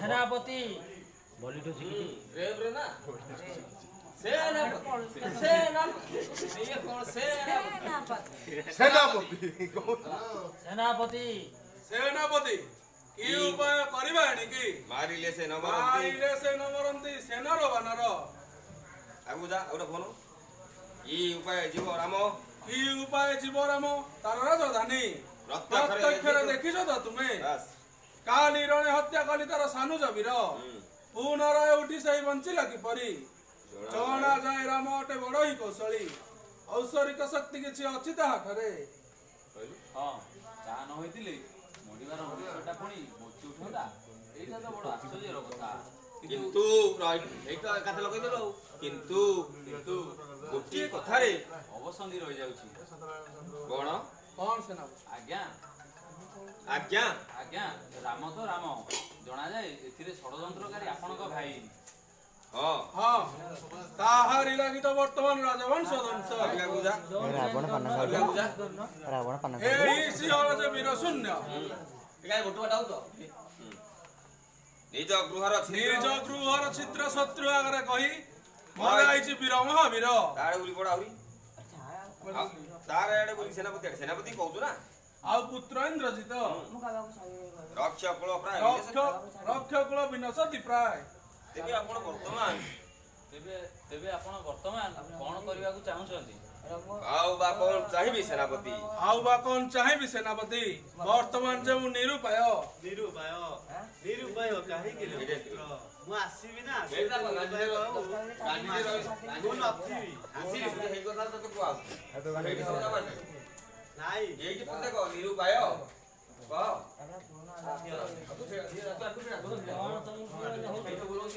सेनापति बलिठो शिखिଛି रेब्रे ना सेनापति सेनापति ये कौन सेनापति सेनापति सेनापति सेनापति की उपाय करिबा कि मारिले से नमरंती सेनार बानर आगु जा और फोन ई उपाय जीव राम की उपाय जीव राम तार राजधानी प्रत्यक्ष देखिछ त तुमे बस काली रणे हत्या कली तार सानु जबीर पुनराय उठी सही बंचिला किपरि जणा जाय राम अटे बड़ ही कौशली औषरिक शक्ति किछि अछि ताहा ठरे हां ता न होइतिले मडिबार भविष्यटा पुणी मोची उठंदा एटा तो बड़ आश्चर्यर कथा किंतु एटा कथा लगे देलो किंतु गोटी कथा रे अवसंधि रहि जाउछि कोन कौन सेनापति आज्ञा आज्ञा आज्ञा राम तो राम जणा जाय एथिरे षडयंत्रकारी आपणक भाई हां हां ताहारी लागि त वर्तमान राजवंश दंश आगु जा रावण पान आगु जा रावण पान ए सिंहळ जे वीर शून्य काय बोटू हटाउ तो निज गृहर छिद्र शत्रु आगरे कही मराइछि वीर महावीर तारे गुली पड़ा आउरी तारे एडे गुली सेनापति कहू ना आउ पुत्र इंद्रजित रक्ष कुल प्राय रक्ष कुल विनशति प्राय तेबे आपण वर्तमान तेबे आपण वर्तमान कोन करिवाकू चाहुछंती आउ बा कोन चाहिबी सेनापति सेनापति वर्तमान जे मु निरुपाय काहे के मु आसीबी ना एटा गांधी रे नथिबी आसी हे কথা তো কো আউ এই কথা মানে নাই এই যে পতে কো নিরুপায় কো